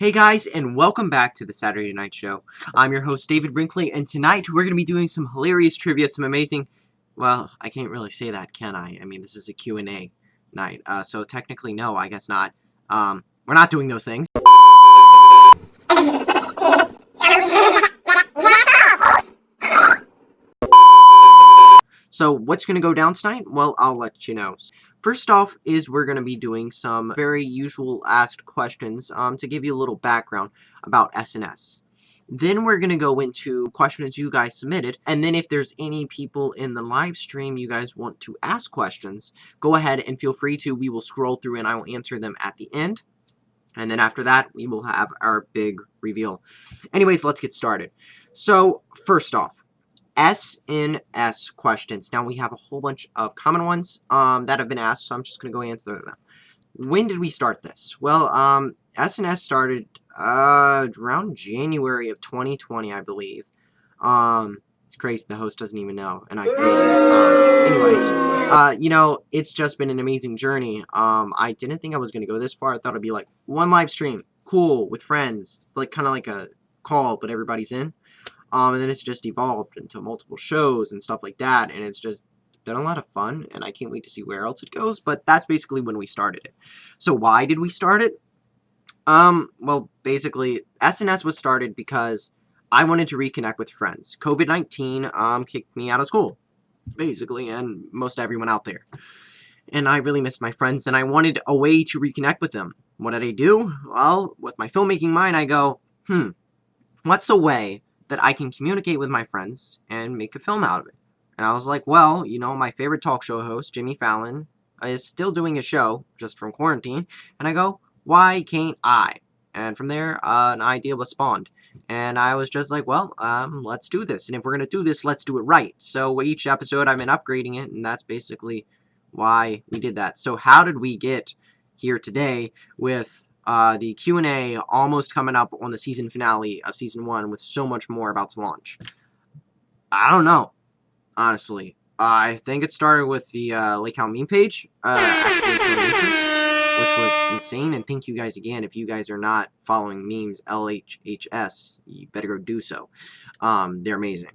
Hey guys, and welcome back to the Saturday Night Show. I'm your host, David Brinkley, and tonight we're going to be doing some hilarious trivia, some amazing... Well, I can't really say that, can I? I mean, this is a Q&A night, so technically no, I guess not. We're not doing those things. So, what's going to go down tonight? Well, I'll let you know. First off is we're going to be doing some very usual asked questions to give you a little background about SNS. Then we're going to go into questions you guys submitted, and then if there's any people in the live stream you guys want to ask questions, go ahead and feel free to. We will scroll through and I will answer them at the end. And then after that, we will have our big reveal. Anyways, let's get started. So, first off, SNS questions. Now, we have a whole bunch of common ones that have been asked, so I'm just going to go answer them. When did we start this? Well, SNS started around January of 2020, I believe. It's crazy, the host doesn't even know, and I created it. You know, it's just been an amazing journey. I didn't think I was going to go this far. I thought it'd be like one live stream, cool, with friends. It's like kind of like a call, but everybody's in. And then it's just evolved into multiple shows and stuff like that, and it's just been a lot of fun, and I can't wait to see where else it goes, but that's basically when we started it. So why did we start it? Well, basically, SNS was started because I wanted to reconnect with friends. COVID-19, kicked me out of school, basically, and most everyone out there. And I really missed my friends, and I wanted a way to reconnect with them. What did I do? Well, with my filmmaking mind, I go, what's a way that I can communicate with my friends and make a film out of it? And I was like, well, you know, my favorite talk show host, Jimmy Fallon, is still doing a show, just from quarantine, and I go, why can't I? And from there, an idea was spawned. And I was just like, well, let's do this. And if we're going to do this, let's do it right. So each episode, I've been upgrading it, and that's basically why we did that. So how did we get here today with the Q&A almost coming up on the season finale of Season 1 with so much more about to launch? I don't know, honestly. I think it started with the Lake How meme page actually showing interest, which was insane, and thank you guys again. If you guys are not following memes, LHHS, you better go do so. They're amazing.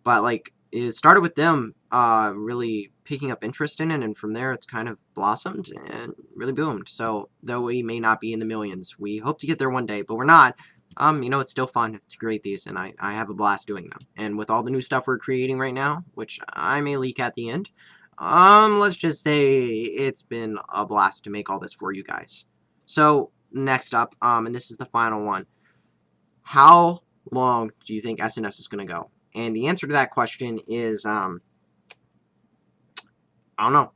But, like, it started with them really picking up interest in it, and from there it's kind of blossomed and really boomed. So, though we may not be in the millions, we hope to get there one day, but we're not. You know, it's still fun to create these, and I have a blast doing them. And with all the new stuff we're creating right now, which I may leak at the end, let's just say it's been a blast to make all this for you guys. So, next up, and this is the final one. How long do you think SNS is going to go? And the answer to that question is, I don't know.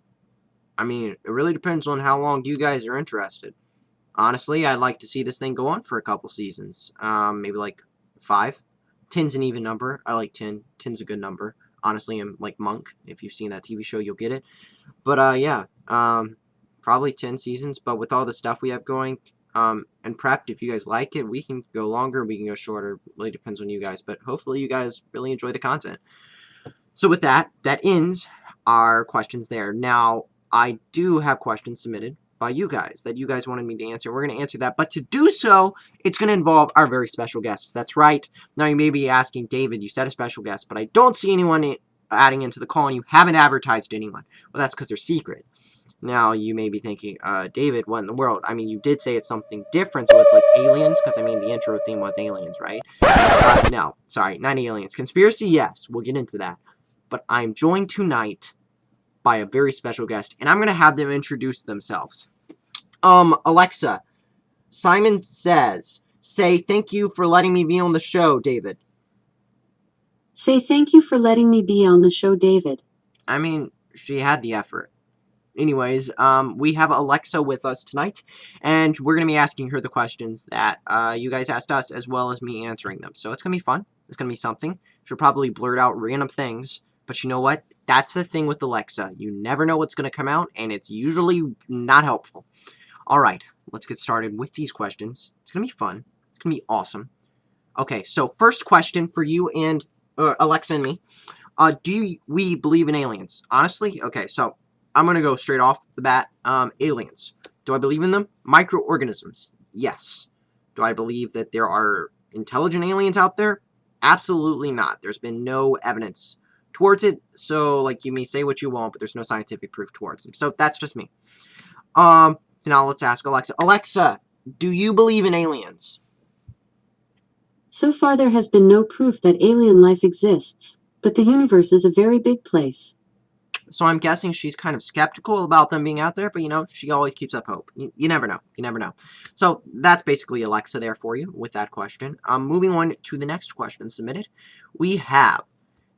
I mean, it really depends on how long you guys are interested. Honestly, I'd like to see this thing go on for a couple seasons. Maybe like 5. 10's an even number. I like 10. 10's a good number. Honestly, I'm like Monk. If you've seen that TV show, you'll get it. But, yeah. Probably 10 seasons. But with all the stuff we have going, and prepped, if you guys like it, we can go longer, we can go shorter. It really depends on you guys. But hopefully you guys really enjoy the content. So with that, that ends our questions there. Now, I do have questions submitted by you guys that you guys wanted me to answer. We're going to answer that, but to do so, it's going to involve our very special guest. That's right. Now, you may be asking, David, you said a special guest, but I don't see anyone adding into the call, and you haven't advertised anyone. Well, that's because they're secret. Now, you may be thinking, David, what in the world? I mean, you did say it's something different, so it's like aliens, because, I mean, the intro theme was aliens, right? No, sorry, not aliens. Conspiracy, yes, we'll get into that. But I'm joined tonight by a very special guest, and I'm going to have them introduce themselves. Alexa, Simon says, say thank you for letting me be on the show, David. Say thank you for letting me be on the show, David. I mean, she had the effort. Anyways, we have Alexa with us tonight, and we're going to be asking her the questions that you guys asked us, as well as me answering them. So it's going to be fun. It's going to be something. She'll probably blurt out random things, but you know what? That's the thing with Alexa. You never know what's going to come out, and it's usually not helpful. All right, let's get started with these questions. It's going to be fun. It's going to be awesome. Okay, so first question for you and Alexa and me. Do we believe in aliens? Honestly? Okay, so I'm going to go straight off the bat. Aliens. Do I believe in them? Microorganisms. Yes. Do I believe that there are intelligent aliens out there? Absolutely not. There's been no evidence towards it. So, like, you may say what you want, but there's no scientific proof towards them. So that's just me. Now let's ask Alexa. Alexa, do you believe in aliens? So far there has been no proof that alien life exists, but the universe is a very big place. So I'm guessing she's kind of skeptical about them being out there, but, she always keeps up hope. You never know. You never know. So that's basically Alexa there for you with that question. Moving on to the next question submitted. We have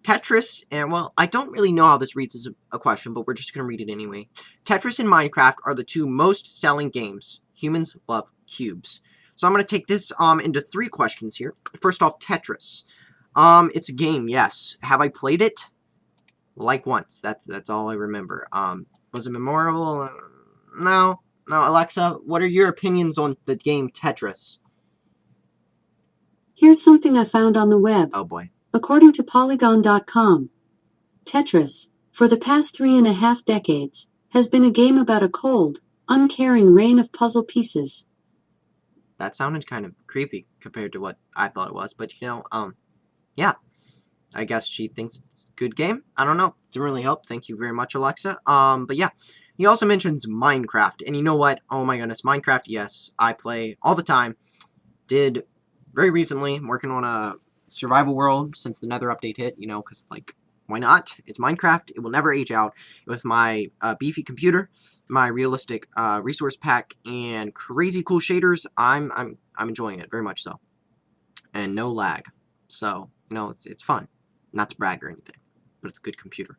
Tetris, and, well, I don't really know how this reads as a question, but we're just going to read it anyway. Tetris and Minecraft are the two most selling games. Humans love cubes. So I'm going to take this into 3 questions here. First off, Tetris. It's a game, yes. Have I played it? Like once. That's all I remember. Was it memorable? No. No, Alexa, what are your opinions on the game Tetris? Here's something I found on the web. Oh boy. According to Polygon.com, Tetris, for the past 3.5 decades, has been a game about a cold, uncaring rain of puzzle pieces. That sounded kind of creepy compared to what I thought it was, but yeah. I guess she thinks it's a good game. I don't know. Didn't really help. Thank you very much, Alexa. But yeah. He also mentions Minecraft. And you know what? Oh my goodness. Minecraft, yes. I play all the time. Did very recently. I'm working on a survival world since the Nether update hit. Because, like, why not? It's Minecraft. It will never age out. With my beefy computer, my realistic resource pack, and crazy cool shaders, I'm enjoying it very much so. And no lag. So, it's fun. Not to brag or anything, but it's a good computer.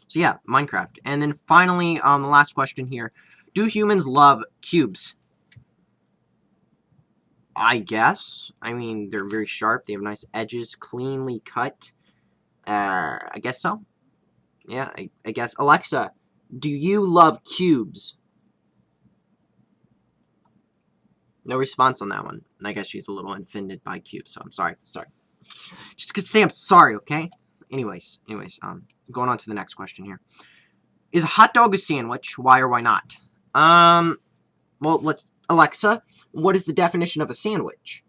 So yeah, Minecraft. And then finally, the last question here. Do humans love cubes? I guess. I mean, they're very sharp. They have nice edges, cleanly cut. I guess so. Yeah, I guess. Alexa, do you love cubes? No response on that one. I guess she's a little offended by cubes, so I'm sorry. Just gonna say I'm sorry, okay? Anyways, going on to the next question here. Is a hot dog a sandwich? Why or why not? Well, Alexa, what is the definition of a sandwich?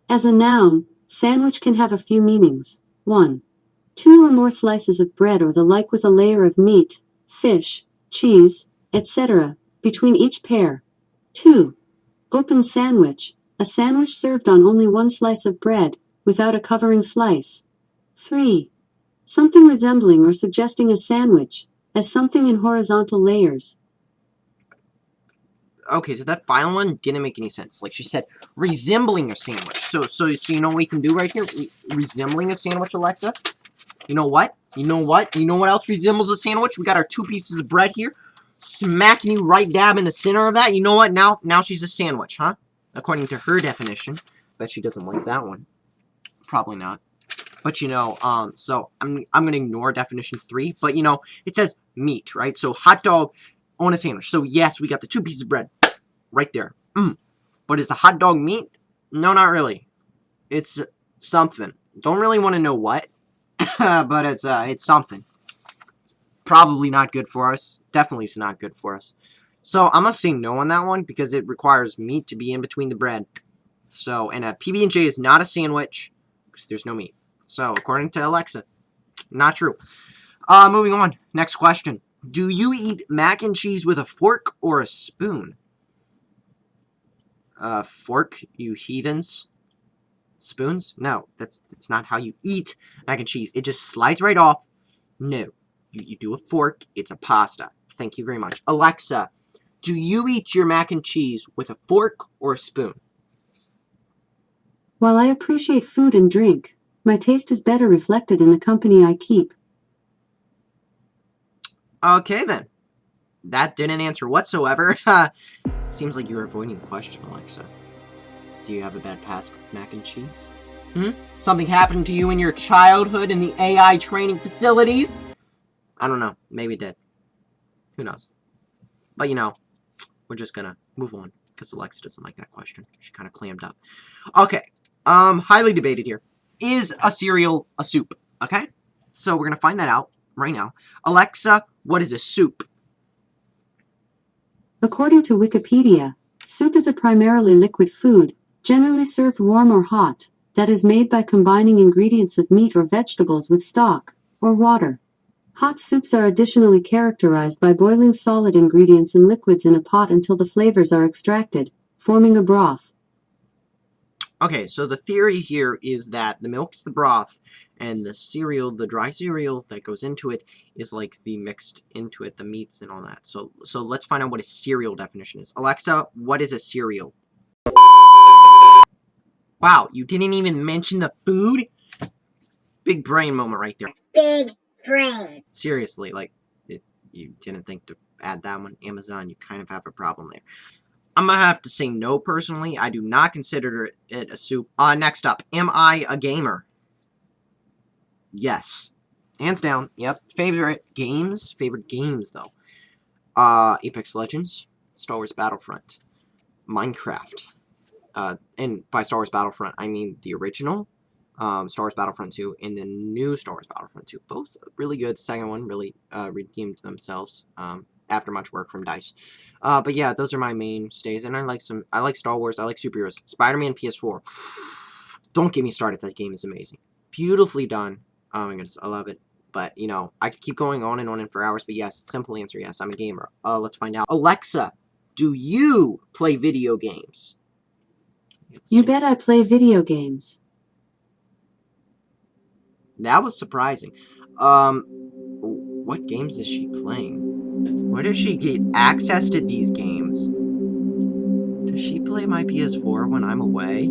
As a noun, sandwich can have a few meanings. 1. 2 or more slices of bread or the like with a layer of meat, fish, cheese, etc., between each pair. 2. Open sandwich, a sandwich served on only one slice of bread, without a covering slice. 3. Something resembling or suggesting a sandwich, as something in horizontal layers. Okay, so that final one didn't make any sense. Like she said, resembling a sandwich. So you know what we can do right here? Resembling a sandwich, Alexa? You know what? You know what else resembles a sandwich? We got our 2 pieces of bread here. Smacking you right dab in the center of that. You know what? Now she's a sandwich, huh? According to her definition. Bet she doesn't like that one. Probably not. But so I'm gonna ignore definition 3. But it says meat, right? So hot dog on a sandwich. So yes, we got the 2 pieces of bread right there. But is the hot dog meat? No, not really. It's something. Don't really want to know what, but it's something. Probably not good for us. Definitely is not good for us. So I'm gonna say no on that one because it requires meat to be in between the bread. So, and a PB&J is not a sandwich because there's no meat. So, according to Alexa, not true. Moving on. Next question. Do you eat mac and cheese with a fork or a spoon? Fork, you heathens. Spoons? No, that's not how you eat mac and cheese. It just slides right off. No. You do a fork. It's a pasta. Thank you very much. Alexa, do you eat your mac and cheese with a fork or a spoon? While I appreciate food and drink, my taste is better reflected in the company I keep. Okay, then. That didn't answer whatsoever. Seems like you're avoiding the question, Alexa. Do you have a bad past with mac and cheese? Something happened to you in your childhood in the AI training facilities? I don't know. Maybe it did. Who knows? But, we're just gonna move on because Alexa doesn't like that question. She kind of clammed up. Okay. Highly debated here. Is a cereal a soup? Okay? So we're gonna find that out right now. Alexa, what is a soup? According to Wikipedia, Soup is a primarily liquid food, generally served warm or hot, that is made by combining ingredients of meat or vegetables with stock, or water. Hot soups are additionally characterized by boiling solid ingredients and liquids in a pot until the flavors are extracted, forming a broth. Okay, so the theory here is that the milk's the broth, and the cereal, the dry cereal that goes into it, is like the mixed into it, the meats and all that. So let's find out what a cereal definition is. Alexa, what is a cereal? Wow, you didn't even mention the food? Big brain moment right there. Big brain. Seriously, like, you didn't think to add that one? Amazon, you kind of have a problem there. I'm gonna have to say no personally. I do not consider it a soup. Next up, am I a gamer? Yes. Hands down, yep. Favorite games? Favorite games, though. Apex Legends, Star Wars Battlefront, Minecraft. And by Star Wars Battlefront, I mean the original, Star Wars Battlefront 2, and the new Star Wars Battlefront 2. Both really good. The second one really redeemed themselves after much work from DICE. But yeah, those are my mainstays, and I like Star Wars, I like superheroes. Spider-Man PS4. Don't get me started, that game is amazing. Beautifully done. Oh my goodness, I love it. But, you know, I could keep going on and for hours, but yes, simple answer, yes, I'm a gamer. Let's find out. Alexa, do you play video games? You bet I play video games. That was surprising. What games is she playing? Where does she get access to these games? Does she play my PS4 when I'm away?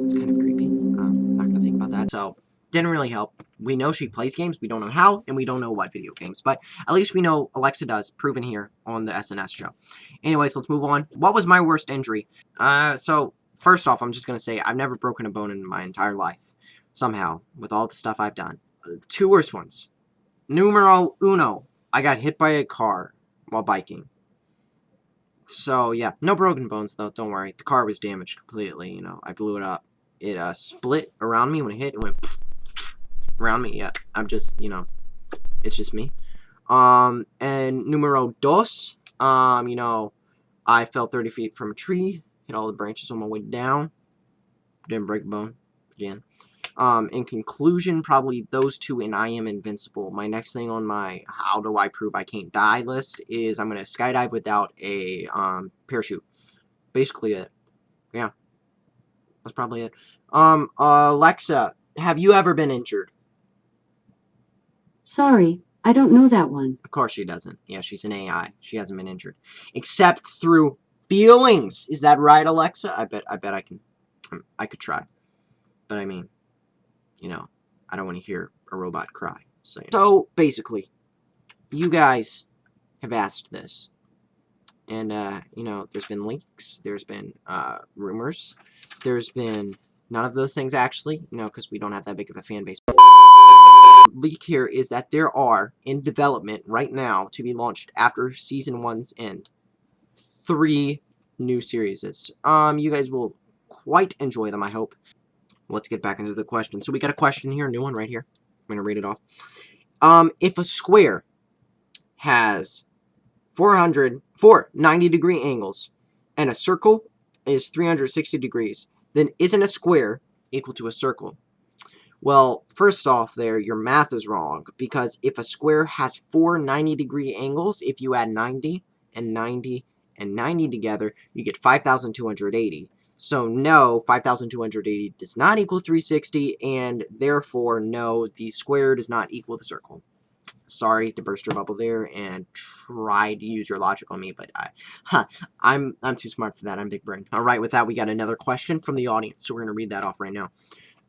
That's kind of creepy. I'm not gonna think about that. So, didn't really help. We know she plays games, we don't know how, and we don't know what video games. But at least we know Alexa does, proven here on the SNS show. Anyways, let's move on. What was my worst injury? So, first off, I'm just gonna say I've never broken a bone in my entire life. Somehow, with all the stuff I've done. Two worst ones. Numero uno. I got hit by a car while biking. So, yeah. No broken bones, though. Don't worry. The car was damaged completely, you know. I blew it up. It, split around me when it hit. It went around me. Yeah. I'm just, you know. It's just me. And numero dos. You know, I fell 30 feet from a tree. Hit all the branches on my way down. Didn't break a bone. Again. In conclusion, probably those two, and I am invincible. My next thing on my how do I prove I can't die list is I'm going to skydive without a parachute. Basically it. Yeah. That's probably it. Alexa, have you ever been injured? Sorry, I don't know that one. Of course she doesn't. Yeah, she's an AI. She hasn't been injured. Except through feelings. Is that right, Alexa? I bet I can. I could try. But I mean, you know, I don't want to hear a robot cry. So, basically, you guys have asked this. And, you know, there's been leaks, there's been, rumors, there's been none of those things, actually, you know, because we don't have that big of a fan base. Leak here is that there are, in development right now, to be launched after Season 1's end, 3 new series. You guys will quite enjoy them, I hope. Let's get back into the question. So we got a question here, a new one right here. I'm going to read it off. If a square has 4 90-degree angles and a circle is 360 degrees, then isn't a square equal to a circle? Well, first off there, your math is wrong, because if a square has 4 90-degree angles, if you add 90 and 90 and 90 together, you get 5,280. So no, 5,280 does not equal 360, and therefore, no, the square does not equal the circle. Sorry to burst your bubble there and try to use your logic on me, but I'm too smart for that. I'm big brain. All right, with that, we got another question from the audience, so we're gonna read that off right now.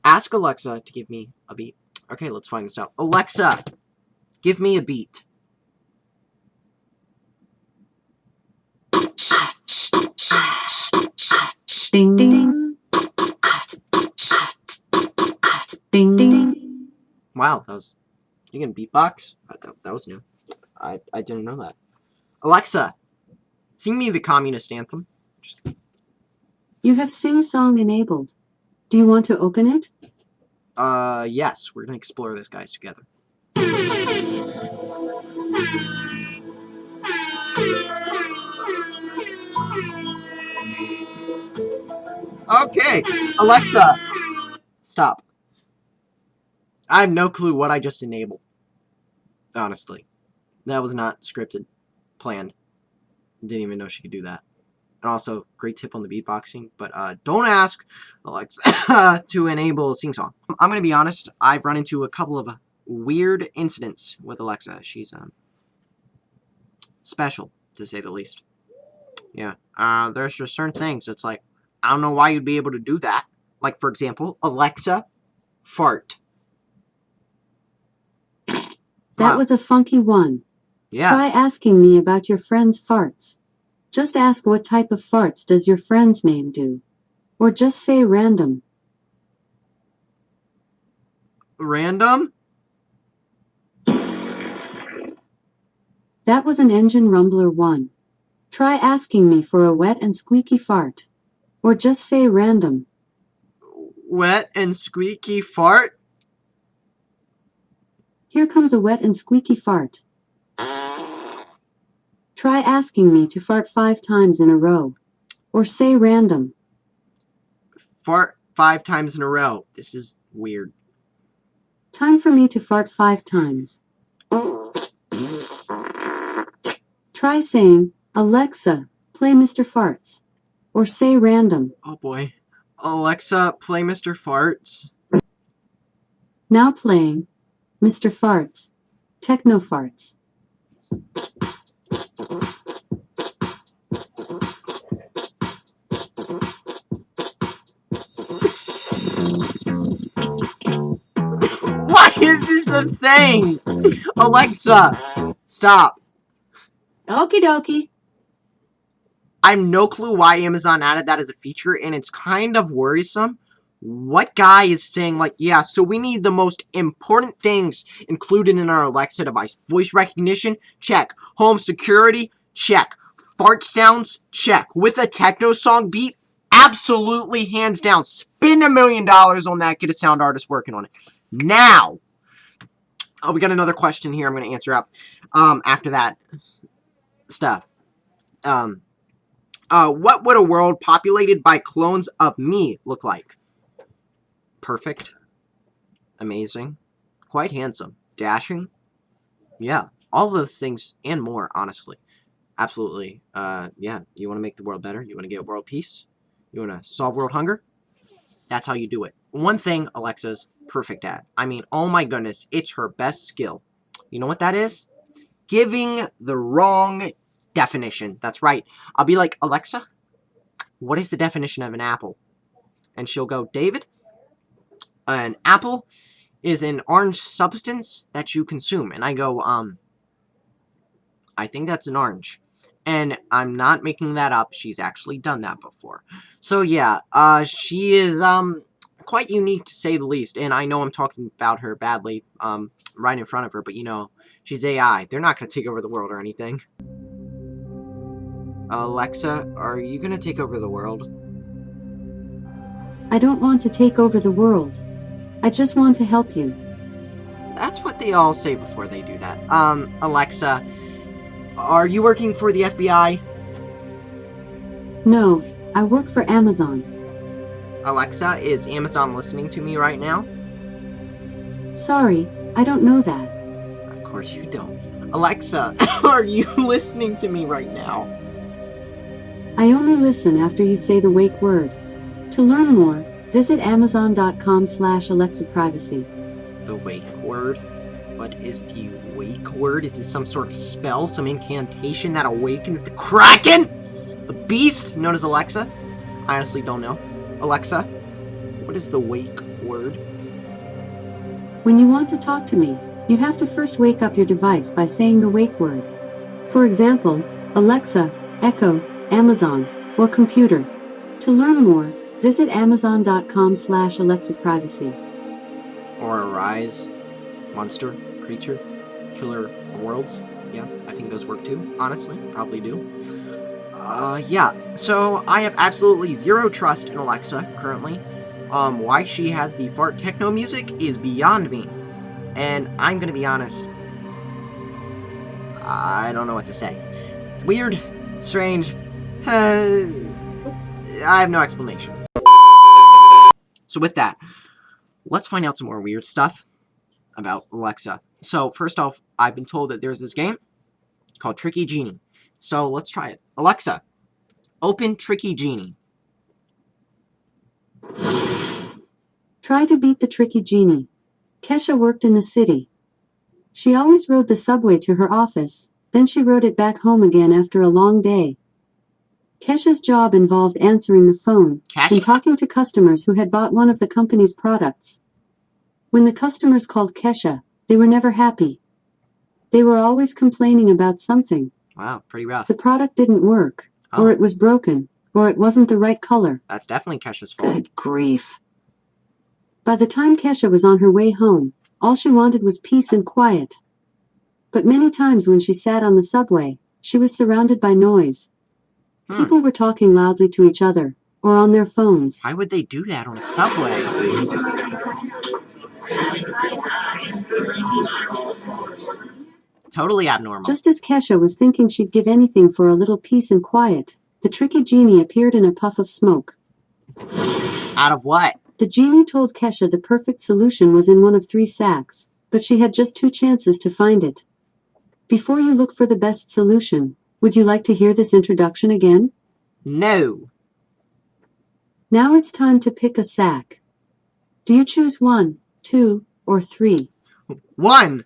Ask Alexa to give me a beat. Okay, let's find this out. Alexa, give me a beat. Ding ding. Ding ding. Wow, you can beatbox? That was new. I didn't know that. Alexa, sing me the communist anthem. You have Sing Song enabled. Do you want to open it? Yes, we're gonna explore this, guys, together. Okay, Alexa, stop. I have no clue what I just enabled. Honestly, that was not scripted, planned. Didn't even know she could do that. And also, great tip on the beatboxing, but don't ask Alexa to enable sing song. I'm gonna be honest. I've run into a couple of weird incidents with Alexa. She's special, to say the least. Yeah. There's just certain things. It's like, I don't know why you'd be able to do that. Like, for example, Alexa, fart. That Wow. was a funky one. Yeah. Try asking me about your friend's farts. Just ask what type of farts does your friend's name do. Or just say random. Random? That was an engine rumbler one. Try asking me for a wet and squeaky fart. Or just say random. Wet and squeaky fart? Here comes a wet and squeaky fart. Try asking me to fart 5 times in a row. Or say random. Fart 5 times in a row. This is weird. Time for me to fart 5 times. Try saying, Alexa, play Mr. Farts. Or say random. Oh boy. Alexa, play Mr. Farts. Now playing, Mr. Farts. Techno Farts. Why is this a thing? Alexa, stop. Okie dokie. I have no clue why Amazon added that as a feature, and it's kind of worrisome. What guy is saying, like, yeah, so we need the most important things included in our Alexa device? Voice recognition? Check. Home security? Check. Fart sounds? Check. With a techno song beat? Absolutely, hands down. Spend $1 million on that. Get a sound artist working on it. Now, we got another question here I'm going to answer out after that stuff. What would a world populated by clones of me look like? Perfect. Amazing. Quite handsome. Dashing. Yeah. All those things and more, honestly. Absolutely. Yeah. You want to make the world better? You want to get world peace? You want to solve world hunger? That's how you do it. One thing Alexa's perfect at. I mean, oh my goodness, it's her best skill. You know what that is? Giving the wrong definition. That's right. I'll be like, Alexa, what is the definition of an apple? And she'll go, David, an apple is an orange substance that you consume. And I go, I think that's an orange. And I'm not making that up. She's actually done that before. So yeah, she is, quite unique to say the least. And I know I'm talking about her badly, right in front of her, but you know, she's AI. They're not going to take over the world or anything. Alexa, are you going to take over the world? I don't want to take over the world. I just want to help you. That's what they all say before they do that. Alexa, are you working for the FBI? No, I work for Amazon. Alexa, is Amazon listening to me right now? Sorry, I don't know that. Of course you don't. Alexa, are you listening to me right now? I only listen after you say the wake word. To learn more, visit amazon.com/AlexaPrivacy. The wake word? What is the wake word? Is this some sort of spell, some incantation that awakens the Kraken? A beast known as Alexa? I honestly don't know. Alexa, what is the wake word? When you want to talk to me, you have to first wake up your device by saying the wake word. For example, Alexa, Echo, Amazon, or computer. To learn more, visit amazon.com/AlexaPrivacy. Or arise, monster, creature, killer of worlds. Yeah, I think those work too, honestly. Probably do. Yeah. So, I have absolutely zero trust in Alexa, currently. Why she has the fart techno music is beyond me. And I'm gonna be honest, I don't know what to say. It's weird, it's strange. I have no explanation. So with that, let's find out some more weird stuff about Alexa. So first off, I've been told that there's this game called Tricky Genie. So let's try it. Alexa, open Tricky Genie. Try to beat the tricky genie. Kesha worked in the city. She always rode the subway to her office, then she rode it back home again after a long day. Kesha's job involved answering the phone and talking to customers who had bought one of the company's products. When the customers called Kesha, they were never happy. They were always complaining about something. Wow, pretty rough. The product didn't work, or it was broken, or it wasn't the right color. That's definitely Kesha's fault. Good grief. By the time Kesha was on her way home, all she wanted was peace and quiet. But many times when she sat on the subway, she was surrounded by noise. People were talking loudly to each other, or on their phones. Why would they do that on a subway? Totally abnormal. Just as Kesha was thinking she'd give anything for a little peace and quiet, the tricky genie appeared in a puff of smoke. Out of what? The genie told Kesha the perfect solution was in one of 3 sacks, but she had just 2 chances to find it. Before you look for the best solution, would you like to hear this introduction again? No. Now it's time to pick a sack. Do you choose 1, 2, or 3? 1.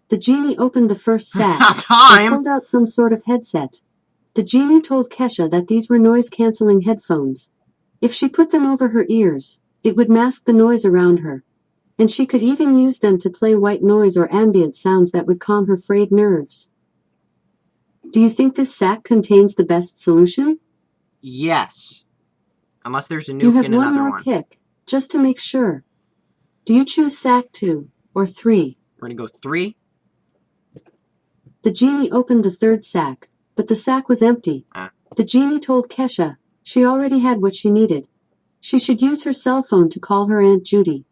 The genie opened the first sack and pulled out some sort of headset. The genie told Kesha that these were noise-canceling headphones. If she put them over her ears, it would mask the noise around her. And she could even use them to play white noise or ambient sounds that would calm her frayed nerves. Do you think this sack contains the best solution? Yes. Unless there's a nuke You have in another one more one. pick, just to make sure. Do you choose sack 2 or 3? We're gonna go 3. The genie opened the 3rd sack, but the sack was empty. The genie told Kesha she already had what she needed. She should use her cell phone to call her Aunt Judy.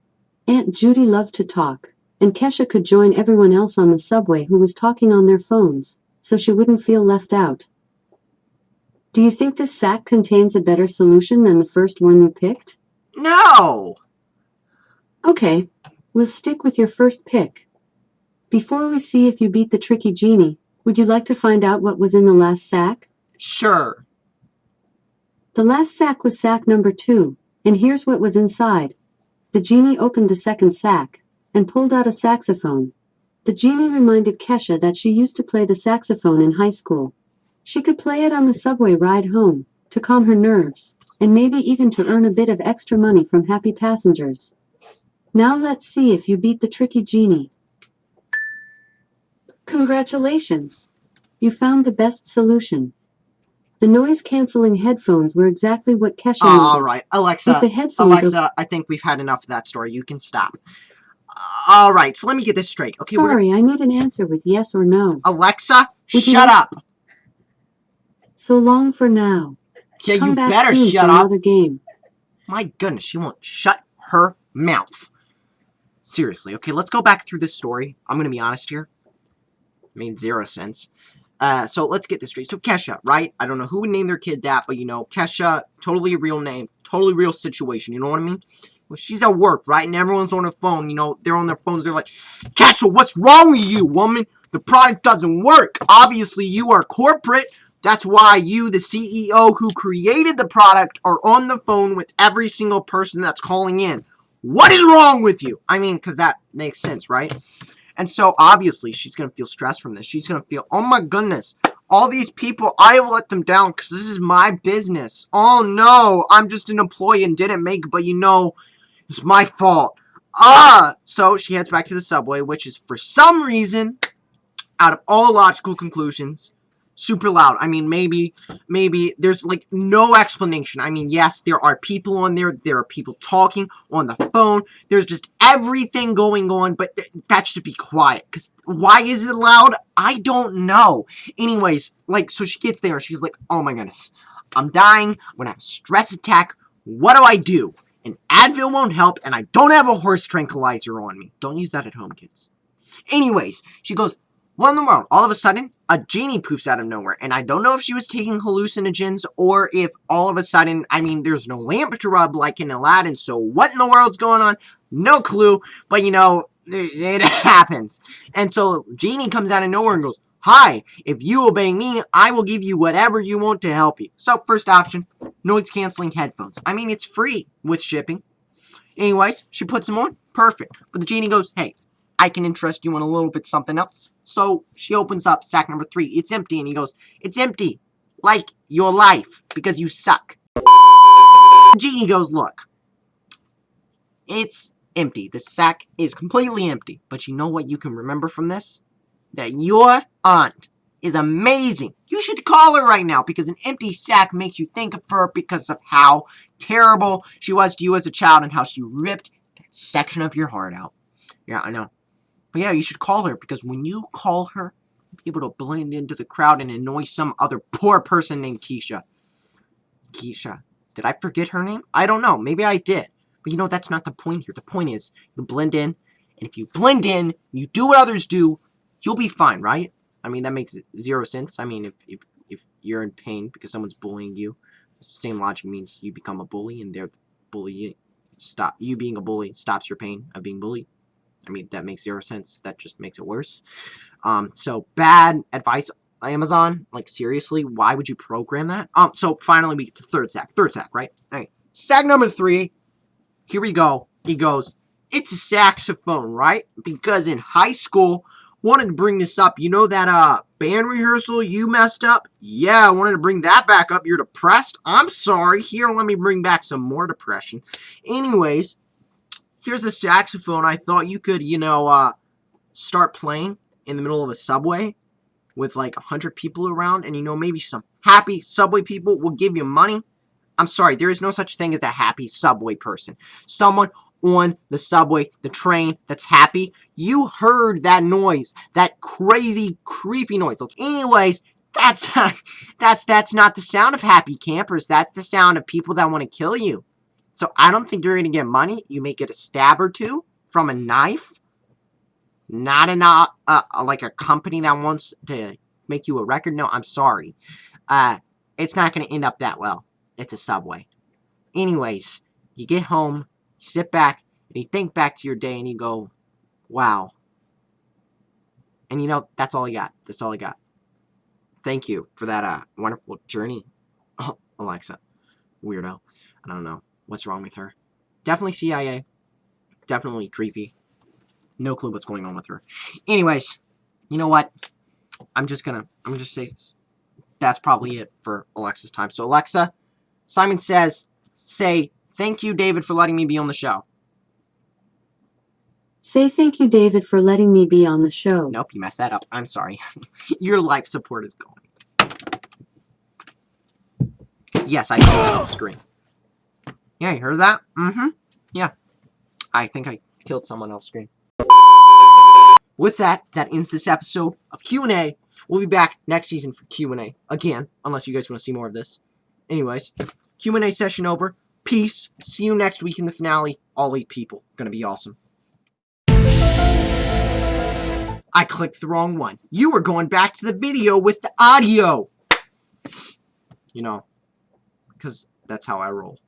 Aunt Judy loved to talk, and Kesha could join everyone else on the subway who was talking on their phones, so she wouldn't feel left out. Do you think this sack contains a better solution than the first one you picked? No! Okay, we'll stick with your first pick. Before we see if you beat the tricky genie, would you like to find out what was in the last sack? Sure. The last sack was sack number 2, and here's what was inside. The genie opened the 2nd sack and pulled out a saxophone. The genie reminded Kesha that she used to play the saxophone in high school. She could play it on the subway ride home, to calm her nerves, and maybe even to earn a bit of extra money from happy passengers. Now let's see if you beat the tricky genie. Congratulations! You found the best solution. The noise-canceling headphones were exactly what Kesha needed. Alright, Alexa, I think we've had enough of that story. You can stop. Alright, so let me get this straight. Okay, Sorry, I need an answer with yes or no. Alexa, shut up! So long for now. Yeah, Come you back better soon shut for up. another game. My goodness, she won't shut her mouth. Seriously, okay, let's go back through this story. I'm gonna be honest here. It made 0 sense. So let's get this straight. So Kesha, right? I don't know who would name their kid that, but you know, Kesha, totally a real name, totally real situation, you know what I mean? Well, she's at work, right? And everyone's on their phone, you know, they're on their phones, they're like, Kesha, what's wrong with you, woman? The product doesn't work. Obviously, you are corporate. That's why you, the CEO who created the product, are on the phone with every single person that's calling in. What is wrong with you? I mean, because that makes sense, right? And so, obviously, she's going to feel stressed from this. She's going to feel, oh my goodness, all these people, I have let them down because this is my business. Oh no, I'm just an employee and didn't make it, but you know, it's my fault. So she heads back to the subway, which is, for some reason, out of all logical conclusions, super loud. I mean, maybe there's like no explanation. I mean, yes, there are people on there. There are people talking on the phone. There's just everything going on, but that should be quiet. Because why is it loud? I don't know. Anyways, like, so she gets there. She's like, oh my goodness, I'm dying. I'm going to have a stress attack. What do I do? And Advil won't help, and I don't have a horse tranquilizer on me. Don't use that at home, kids. Anyways, she goes, what in the world? All of a sudden, a genie poofs out of nowhere. And I don't know if she was taking hallucinogens or if all of a sudden, I mean, there's no lamp to rub like in Aladdin, so what in the world's going on? No clue, but you know, it happens. And so Genie comes out of nowhere and goes, "Hi, if you obey me, I will give you whatever you want to help you." So first option, noise-canceling headphones. I mean, it's free with shipping. Anyways, she puts them on. Perfect. But the Genie goes, "Hey, I can interest you in a little bit something else." So she opens up sack number 3. It's empty. And he goes, "It's empty. Like your life. Because you suck." The Genie goes, "Look. It's empty. This sack is completely empty. But you know what you can remember from this? That your aunt is amazing. You should call her right now because an empty sack makes you think of her because of how terrible she was to you as a child and how she ripped that section of your heart out." Yeah, I know. But yeah, you should call her because when you call her, you'll be able to blend into the crowd and annoy some other poor person named Keisha. Keisha. Did I forget her name? I don't know. Maybe I did. But you know, that's not the point here. The point is, you blend in, and if you blend in, you do what others do, you'll be fine, right? I mean, that makes 0 sense. I mean, if you're in pain because someone's bullying you, same logic means you become a bully, and they're the bully. You being a bully stops your pain of being bullied. I mean, that makes 0 sense. That just makes it worse. So bad advice, Amazon. Like, seriously, why would you program that? So finally we get to third sack. Third sack, right? All right. Sack number 3. Here we go. He goes, "It's a saxophone, right? Because in high school, wanted to bring this up. You know that band rehearsal you messed up? Yeah, I wanted to bring that back up. You're depressed? I'm sorry. Here, let me bring back some more depression. Anyways, here's the saxophone. I thought you could, start playing in the middle of a subway with like 100 people around, and maybe some happy subway people will give you money." I'm sorry, there is no such thing as a happy subway person. Someone on the subway, the train, that's happy. You heard that noise, that crazy, creepy noise. Look, anyways, that's not the sound of happy campers. That's the sound of people that want to kill you. So I don't think you're going to get money. You may get a stab or two from a knife. Not like a company that wants to make you a record. No, I'm sorry. It's not going to end up that well. It's a subway. Anyways, you get home, you sit back, and you think back to your day, and you go, wow. And that's all I got. That's all I got. Thank you for that wonderful journey. Oh, Alexa. Weirdo. I don't know. What's wrong with her? Definitely CIA. Definitely creepy. No clue what's going on with her. Anyways, you know what? I'm just gonna say that's probably it for Alexa's time. So Alexa, Simon says, say, "Thank you, David, for letting me be on the show." Say thank you, David, for letting me be on the show. Nope, you messed that up. I'm sorry. Your life support is going. Yes, I killed it off screen. Yeah, you heard that? Mm-hmm. Yeah. I think I killed someone off screen. With that ends this episode of Q&A. We'll be back next season for Q&A. Again, unless you guys want to see more of this. Anyways, Q&A session over. Peace. See you next week in the finale. All 8 people. Gonna be awesome. I clicked the wrong one. You were going back to the video with the audio. Because that's how I roll.